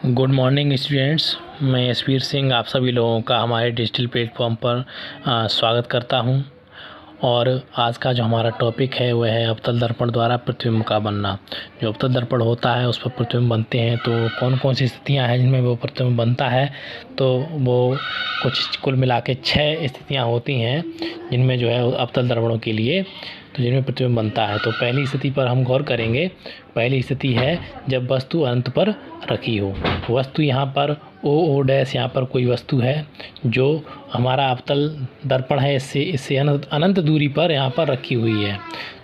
Good morning students. मैं यशवीर सिंह आप सभी लोगों का हमारे डिजिटल प्लेटफॉर्म पर स्वागत करता हूं। और आज का जो हमारा टॉपिक है वह है अवतल दर्पण द्वारा प्रतिबिंब का बनना। जो अवतल दर्पण होता है उस पर प्रतिबिंब बनते हैं, तो कौन कौन सी स्थितियां हैं जिनमें वो प्रतिबिंब बनता है। तो वो कुछ कुल मिला के 6 स्थितियाँ होती हैं जिनमें जो है अवतल दर्पणों के लिए तो जिनमें प्रतिबिंब बनता है। तो पहली स्थिति पर हम गौर करेंगे। पहली स्थिति है जब वस्तु अनंत पर रखी हो। वस्तु यहाँ पर ओ डैश यहाँ पर कोई वस्तु है जो हमारा अवतल दर्पण है, इससे अनंत दूरी पर यहाँ पर रखी हुई है।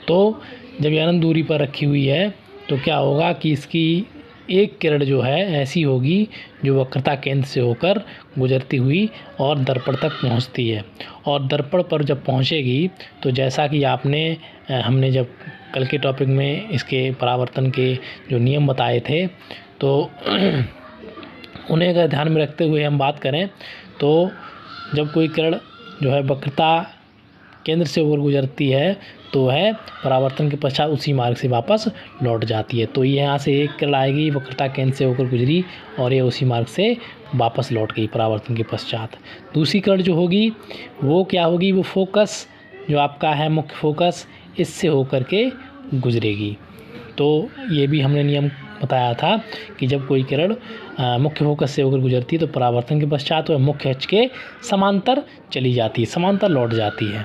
तो जब ये अनंत दूरी पर रखी हुई है तो क्या होगा कि इसकी एक किरण जो है ऐसी होगी जो वक्रता केंद्र से होकर गुजरती हुई और दर्पण तक पहुंचती है। और दर्पण पर जब पहुंचेगी तो जैसा कि हमने जब कल के टॉपिक में इसके परावर्तन के जो नियम बताए थे, तो उन्हें अगर ध्यान में रखते हुए हम बात करें तो जब कोई किरण जो है वक्रता केंद्र से होकर गुजरती है तो वह परावर्तन के पश्चात उसी मार्ग से वापस लौट जाती है। तो यहाँ से एक किरण आएगी, वक्रता केंद्र से होकर गुजरी और ये उसी मार्ग से वापस लौट गई परावर्तन के पश्चात। दूसरी किरण जो होगी वो क्या होगी, वो फोकस जो आपका है मुख्य फोकस, इससे होकर के गुजरेगी। तो ये भी हमने नियम बताया था कि जब कोई किरण मुख्य फोकस से होकर गुजरती है तो परावर्तन के पश्चात वह मुख्य अक्ष के समांतर चली जाती है, समांतर लौट जाती है।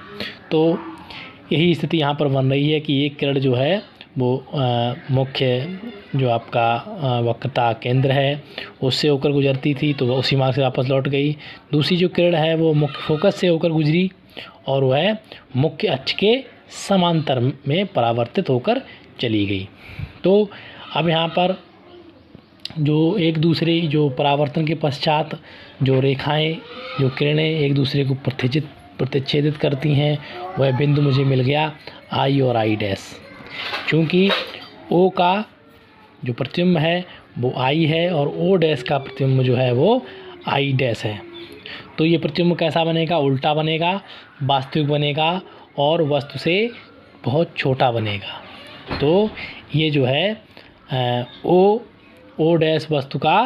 तो यही स्थिति यहाँ पर बन रही है कि एक किरण जो है वो मुख्य जो आपका वक्रता केंद्र है उससे होकर गुजरती थी तो वह उसी मार्ग से वापस लौट गई। दूसरी जो किरण है वो मुख्य फोकस से होकर गुजरी और वह मुख्य अक्ष के समांतर में परावर्तित होकर चली गई। तो अब यहाँ पर जो एक दूसरे जो परावर्तन के पश्चात जो रेखाएं जो किरणें एक दूसरे को प्रतिच्छेदित करती हैं वह बिंदु मुझे मिल गया आई और आई डैश। क्योंकि ओ का जो प्रतिबिंब है वो आई है और ओ डैश का प्रतिबिंब जो है वो आई डैश है। तो ये प्रतिबिंब कैसा बनेगा, उल्टा बनेगा, वास्तविक बनेगा और वस्तु से बहुत छोटा बनेगा। तो ये जो है ओ डैश वस्तु का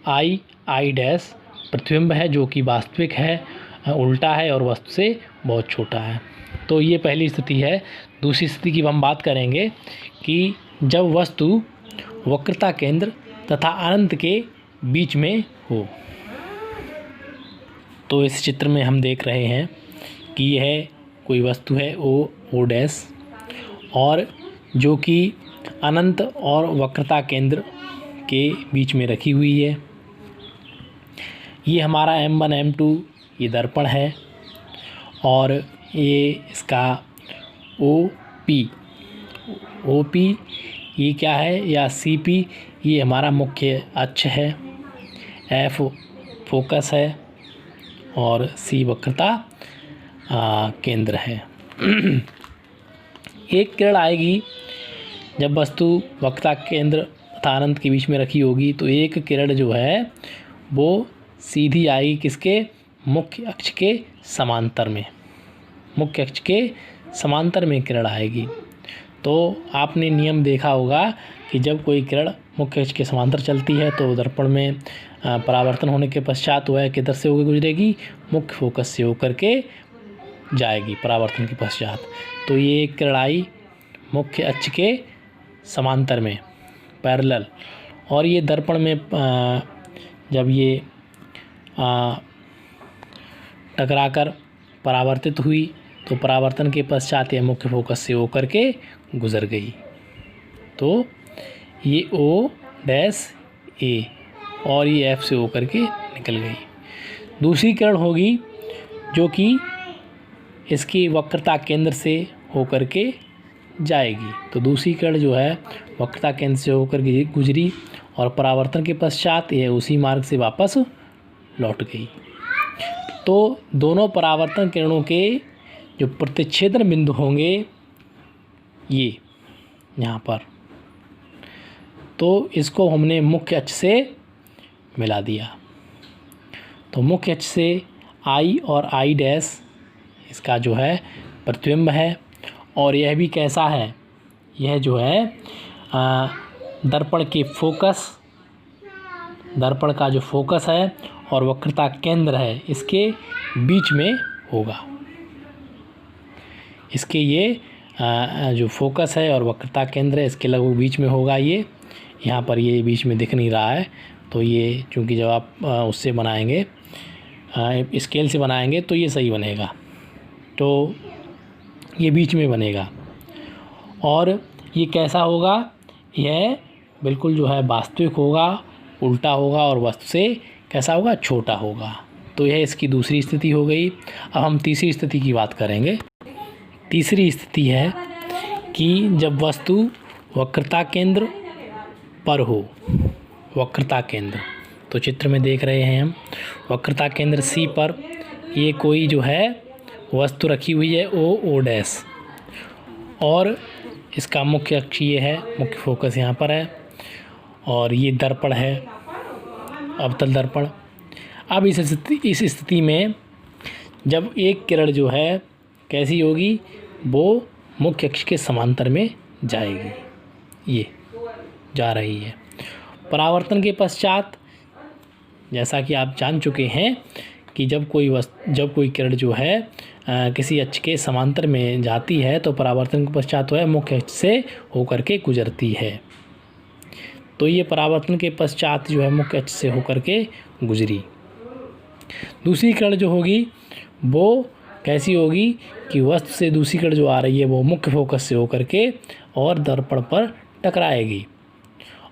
आई डैश प्रतिबिंब है जो कि वास्तविक है, उल्टा है और वस्तु से बहुत छोटा है। तो ये पहली स्थिति है। दूसरी स्थिति की हम बात करेंगे कि जब वस्तु वक्रता केंद्र तथा अनंत के बीच में हो। तो इस चित्र में हम देख रहे हैं कि यह कोई वस्तु है ओ डैश और जो कि अनंत और वक्रता केंद्र के बीच में रखी हुई है। ये हमारा M1 M2 ये दर्पण है और ये इसका OP ये क्या है, या CP ये हमारा मुख्य अक्ष है, F फोकस है और C वक्रता केंद्र है। एक किरण आएगी जब वस्तु वक्रता केंद्र तथा अनंत के बीच में रखी होगी तो एक किरण जो है वो सीधी आएगी किसके, मुख्य अक्ष के समांतर में, मुख्य अक्ष के समांतर में किरण आएगी। तो आपने नियम देखा होगा कि जब कोई किरण मुख्य अक्ष के समांतर चलती है तो दर्पण में परावर्तन होने के पश्चात वह किधर से होकर गुजरेगी, मुख्य फोकस से होकर के जाएगी परावर्तन के पश्चात। तो ये एक किरण आई मुख्य अक्ष के समांतर में पैरेलल, और ये दर्पण में जब ये टकराकर परावर्तित हुई तो परावर्तन के पश्चात यह मुख्य फोकस से होकर के गुजर गई। तो ये O डैश A और ये F से होकर के निकल गई। दूसरी किरण होगी जो कि इसकी वक्रता केंद्र से होकर के जाएगी। तो दूसरी किरण जो है वक्रता केंद्र से होकर गुजरी और परावर्तन के पश्चात यह उसी मार्ग से वापस लौट गई। तो दोनों परावर्तन किरणों के जो प्रतिच्छेदन बिंदु होंगे ये यहाँ पर, तो इसको हमने मुख्य अक्ष से मिला दिया। तो मुख्य अक्ष से आई और आई डैश इसका जो है प्रतिबिंब है। और यह भी कैसा है, यह जो है दर्पण के फोकस दर्पण का जो फोकस है और वक्रता केंद्र है इसके बीच में होगा। इसके ये जो फोकस है और वक्रता केंद्र है इसके लगभग बीच में होगा। ये यहाँ पर ये बीच में दिख नहीं रहा है, तो ये चूँकि जब आप उससे बनाएंगे स्केल से बनाएंगे तो ये सही बनेगा, तो ये बीच में बनेगा। और ये कैसा होगा, यह बिल्कुल जो है वास्तविक होगा, उल्टा होगा और वस्तु से कैसा होगा, छोटा होगा। तो यह इसकी दूसरी स्थिति हो गई। अब हम तीसरी स्थिति की बात करेंगे। तीसरी स्थिति है कि जब वस्तु वक्रता केंद्र पर हो। वक्रता केंद्र तो चित्र में देख रहे हैं हम, वक्रता केंद्र C पर ये कोई जो है वस्तु रखी हुई है O डैश, और इसका मुख्य अक्ष ये है, मुख्य फोकस यहाँ पर है, और ये दर्पण है, अवतल दर्पण। अब इस स्थिति में जब एक किरण जो है कैसी होगी, वो मुख्य अक्ष के समांतर में जाएगी, ये जा रही है। परावर्तन के पश्चात जैसा कि आप जान चुके हैं कि जब कोई किरण जो है किसी अक्ष के समांतर में जाती है तो परावर्तन के पश्चात वह मुख्य अक्ष से होकर के गुजरती है। तो ये परावर्तन के पश्चात जो है मुख्य अक्ष से होकर के गुजरी। दूसरी किरण जो होगी वो कैसी होगी कि वस्तु से दूसरी किरण जो आ रही है वो मुख्य फोकस से होकर के और दर्पण पर टकराएगी,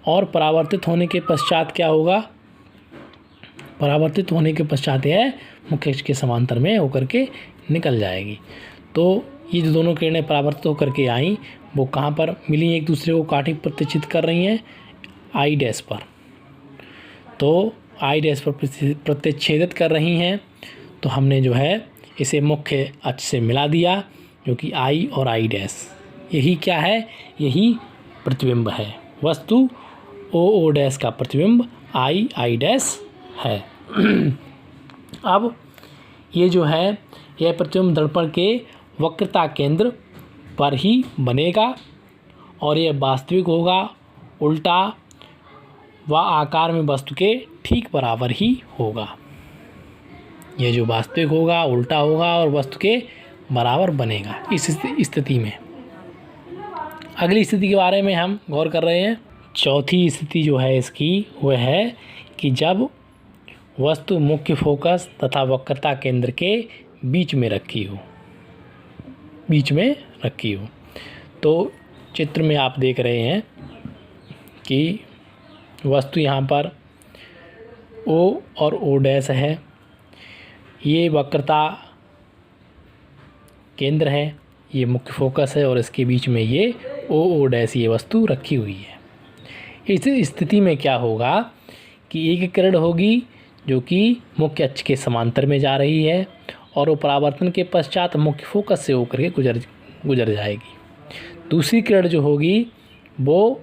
और परावर्तित होने के पश्चात क्या होगा, परावर्तित होने के पश्चात यह मुख्य अक्ष के समांतर में होकर के निकल जाएगी। तो ये जो दोनों किरणें परावर्तित होकर के आई वो कहाँ पर मिली, एक दूसरे को काटी प्रतिच्छेद कर रही हैं I डैश पर। तो I डैश पर प्रतिच्छेदित कर रही हैं, तो हमने जो है इसे मुख्य अक्ष से मिला दिया, जो कि I और I डैश, यही क्या है, यही प्रतिबिंब है। वस्तु O डैश का प्रतिबिंब I डैश है। अब ये जो है यह प्रतिबिंब दर्पण के वक्रता केंद्र पर ही बनेगा, और यह वास्तविक होगा, उल्टा व आकार में वस्तु के ठीक बराबर ही होगा। यह जो वास्तविक होगा, उल्टा होगा और वस्तु के बराबर बनेगा इस स्थिति में। अगली स्थिति के बारे में हम गौर कर रहे हैं। चौथी स्थिति जो है इसकी वह है कि जब वस्तु मुख्य फोकस तथा वक्रता केंद्र के बीच में रखी हो, बीच में रखी हो। तो चित्र में आप देख रहे हैं कि वस्तु यहाँ पर O और O डैश है, ये वक्रता केंद्र है, ये मुख्य फोकस है, और इसके बीच में ये O डैश ये वस्तु रखी हुई है। इस स्थिति में क्या होगा कि एक किरण होगी जो कि मुख्य अक्ष के समांतर में जा रही है, और वो परावर्तन के पश्चात मुख्य फोकस से होकर के गुजर जाएगी। दूसरी किरण जो होगी वो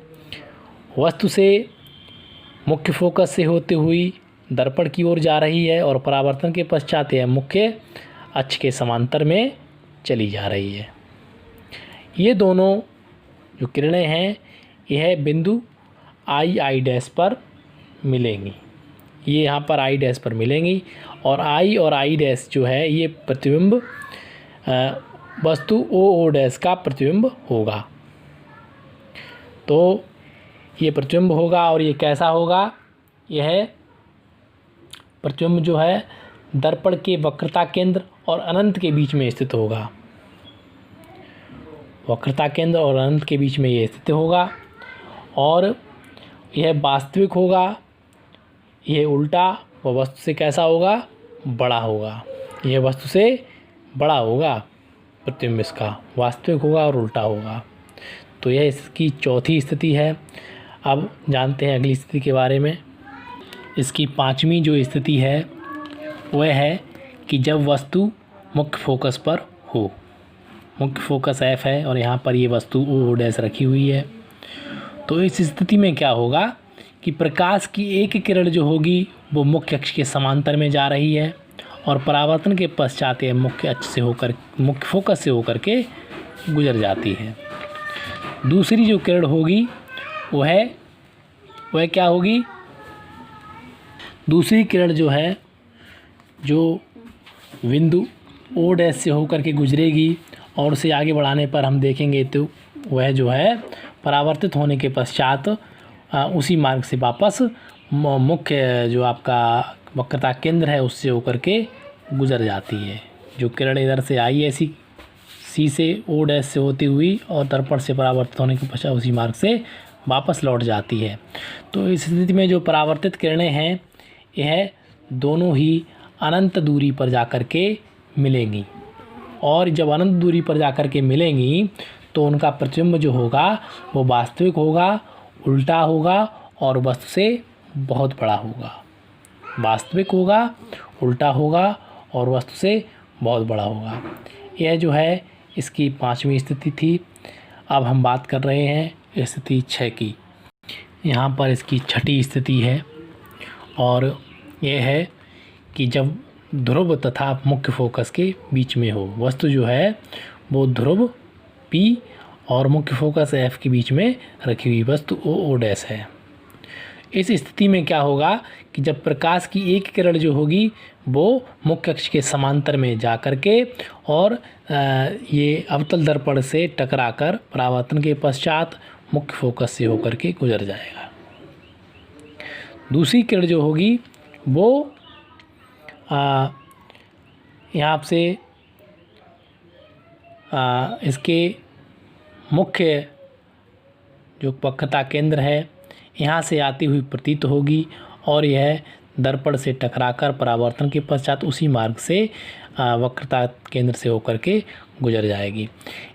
वस्तु से मुख्य फोकस से होते हुई दर्पण की ओर जा रही है, और परावर्तन के पश्चात यह मुख्य अक्ष के समांतर में चली जा रही है। ये दोनों जो किरणें हैं यह बिंदु I डैश पर मिलेंगी, ये यहाँ पर I डैश पर मिलेंगी, और I और I डैश जो है ये प्रतिबिंब वस्तु O डैश का प्रतिबिंब होगा। तो ये प्रतिबिंब होगा, और ये कैसा होगा, यह प्रतिबिंब जो है दर्पण के वक्रता केंद्र और अनंत के बीच में स्थित होगा। वक्रता केंद्र और अनंत के बीच में ये स्थित होगा, और यह वास्तविक होगा, यह उल्टा व वस्तु से कैसा होगा, बड़ा होगा। यह वस्तु से बड़ा होगा, प्रतिबिंब इसका वास्तविक होगा और उल्टा होगा। तो यह इसकी चौथी स्थिति है। अब जानते हैं अगली स्थिति के बारे में। इसकी पांचवी जो स्थिति है वह है कि जब वस्तु मुख्य फोकस पर हो। मुख्य फोकस F है और यहाँ पर ये वस्तु O डैश रखी हुई है। तो इस स्थिति में क्या होगा कि प्रकाश की एक किरण जो होगी वो मुख्य अक्ष के समांतर में जा रही है, और परावर्तन के पश्चात यह मुख्य फोकस से होकर के गुजर जाती है। दूसरी जो किरण होगी वह क्या होगी, दूसरी किरण जो है जो बिंदु ओ डैश से होकर के गुजरेगी और उसे आगे बढ़ाने पर हम देखेंगे तो वह जो है परावर्तित होने के पश्चात उसी मार्ग से वापस मुख्य जो आपका वक्रता केंद्र है उससे होकर के गुजर जाती है। जो किरण इधर से आई है सी से ओ डैश से होती हुई और दर्पण से परावर्तित होने के पश्चात उसी मार्ग से वापस लौट जाती है। तो इस स्थिति में जो परावर्तित किरणें हैं यह दोनों ही अनंत दूरी पर जाकर के मिलेंगी और जब अनंत दूरी पर जाकर के मिलेंगी तो उनका प्रतिबिंब जो होगा वो वास्तविक होगा, उल्टा होगा और वस्तु से बहुत बड़ा होगा। वास्तविक होगा, उल्टा होगा और वस्तु से बहुत बड़ा होगा। यह जो है इसकी 5वीं स्थिति थी। अब हम बात कर रहे हैं स्थिति 6 की। यहाँ पर इसकी 6ठी स्थिति है और यह है कि जब ध्रुव तथा मुख्य फोकस के बीच में हो। वस्तु जो है वो ध्रुव P और मुख्य फोकस F के बीच में रखी हुई वस्तु O डैश है। इस स्थिति में क्या होगा कि जब प्रकाश की एक किरण जो होगी वो मुख्य अक्ष के समांतर में जा कर के और ये अवतल दर्पण से टकराकर परावर्तन के पश्चात मुख्य फोकस से होकर के गुजर जाएगा। दूसरी किरण जो होगी वो यहाँ से इसके मुख्य जो वक्रता केंद्र है यहाँ से आती हुई प्रतीत होगी और यह दर्पण से टकराकर परावर्तन के पश्चात उसी मार्ग से वक्रता केंद्र से होकर के गुजर जाएगी।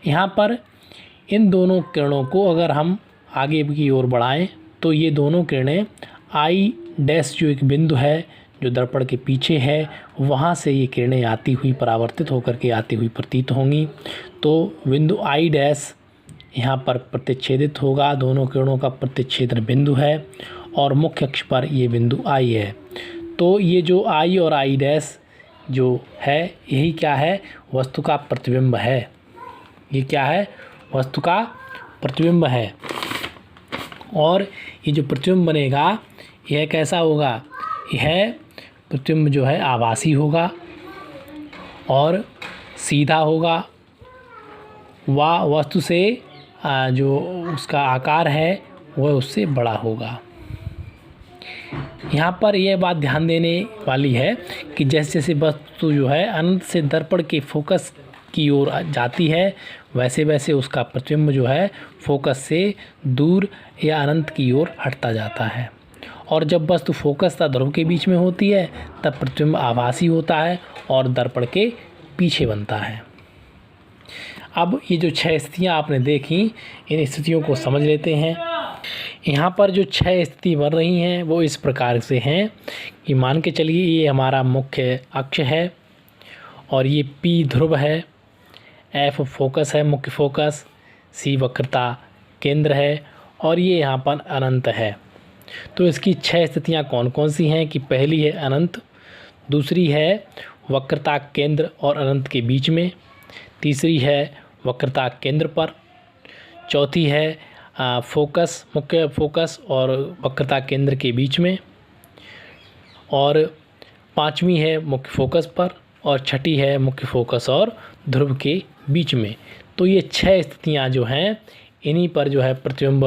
यहाँ पर इन दोनों किरणों को अगर हम आगे की ओर बढ़ाएं तो ये दोनों किरणें आई डैश जो एक बिंदु है जो दर्पण के पीछे है वहाँ से ये किरणें आती हुई परावर्तित होकर के आती हुई प्रतीत होंगी। तो बिंदु आई डैश यहाँ पर प्रतिच्छेदित होगा, दोनों किरणों का प्रतिच्छेदन बिंदु है और मुख्य अक्ष पर ये बिंदु आई है। तो ये जो आई और आई डैश जो है यही क्या है, वस्तु का प्रतिबिंब है। ये क्या है, वस्तु का प्रतिबिंब है। और ये जो प्रतिबिंब बनेगा यह कैसा होगा, यह प्रतिबिंब जो है आभासी होगा और सीधा होगा। वह वस्तु से जो उसका आकार है वह उससे बड़ा होगा। यहाँ पर यह बात ध्यान देने वाली है कि जैसे जैसे वस्तु जो है अनंत से दर्पण के फोकस की ओर जाती है वैसे वैसे उसका प्रतिबिंब जो है फोकस से दूर या अनंत की ओर हटता जाता है। और जब वस्तु फोकस तथा ध्रुव के बीच में होती है तब प्रतिबिंब आभासी होता है और दर्पण के पीछे बनता है। अब ये जो 6 स्थितियाँ आपने देखी इन स्थितियों को समझ लेते हैं। यहाँ पर जो 6 स्थिति बन रही हैं वो इस प्रकार से हैं कि मान के चलिए ये हमारा मुख्य अक्ष है और ये P ध्रुव है, F फोकस है मुख्य फोकस, C वक्रता केंद्र है और ये यहाँ पर अनंत है। तो इसकी 6 स्थितियाँ कौन कौन सी हैं कि पहली है अनंत, दूसरी है वक्रता केंद्र और अनंत के बीच में, तीसरी है वक्रता केंद्र पर, चौथी है फोकस मुख्य फोकस और वक्रता केंद्र के बीच में, और 5वीं है मुख्य फोकस पर और 6ठी है मुख्य फोकस और ध्रुव के बीच में। तो ये 6 स्थितियाँ जो हैं इन्हीं पर जो है प्रतिबिंब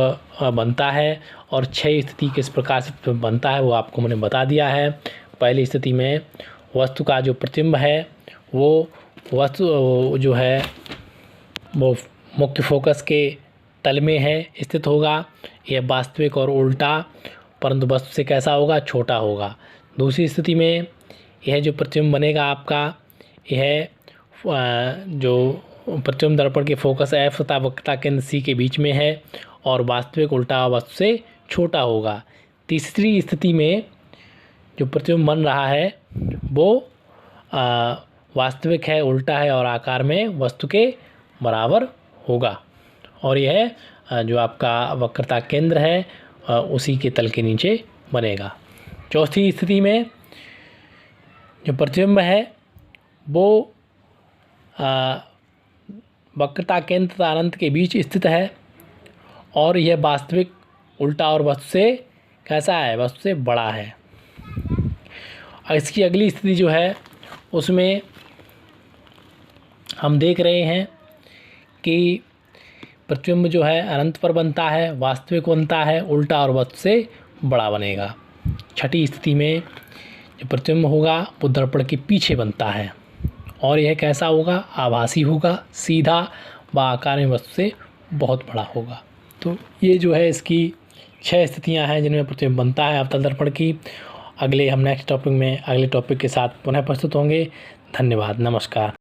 बनता है और 6 स्थिति किस प्रकार से प्रतिबिंब बनता है वो आपको मैंने बता दिया है। पहली स्थिति में वस्तु का जो प्रतिबिंब है वो वस्तु जो है वो मुख्य फोकस के तल में है स्थित होगा। यह वास्तविक और उल्टा परंतु वस्तु से कैसा होगा, छोटा होगा। दूसरी स्थिति में यह जो प्रतिबिंब बनेगा आपका यह जो प्रतिबिंब दर्पण के फोकस F तथा वक्रता केंद्र C के बीच में है और वास्तविक उल्टा वस्तु से छोटा होगा। तीसरी स्थिति में जो प्रतिबिंब बन रहा है वो वास्तविक है, उल्टा है और आकार में वस्तु के बराबर होगा और यह जो आपका वक्रता केंद्र है उसी के तल के नीचे बनेगा। चौथी स्थिति में जो प्रतिबिंब है वो वक्रता केंद्र तथा अनंत के बीच स्थित है और यह वास्तविक उल्टा और वस्तु से कैसा है, वस्तु से बड़ा है। इसकी अगली स्थिति जो है उसमें हम देख रहे हैं कि प्रतिबिंब जो है अनंत पर बनता है, वास्तविक बनता है, उल्टा और वस्तु से बड़ा बनेगा। छठी स्थिति में जो प्रतिबिंब होगा वो दर्पण के पीछे बनता है और यह कैसा होगा? आभासी होगा, सीधा व आकार में वस्तु से बहुत बड़ा होगा। तो ये जो है इसकी 6 स्थितियां हैं जिनमें प्रतिबिंब बनता है अवतल दर्पण की। अगले हम नेक्स्ट टॉपिक में अगले टॉपिक के साथ पुनः प्रस्तुत होंगे। धन्यवाद, नमस्कार।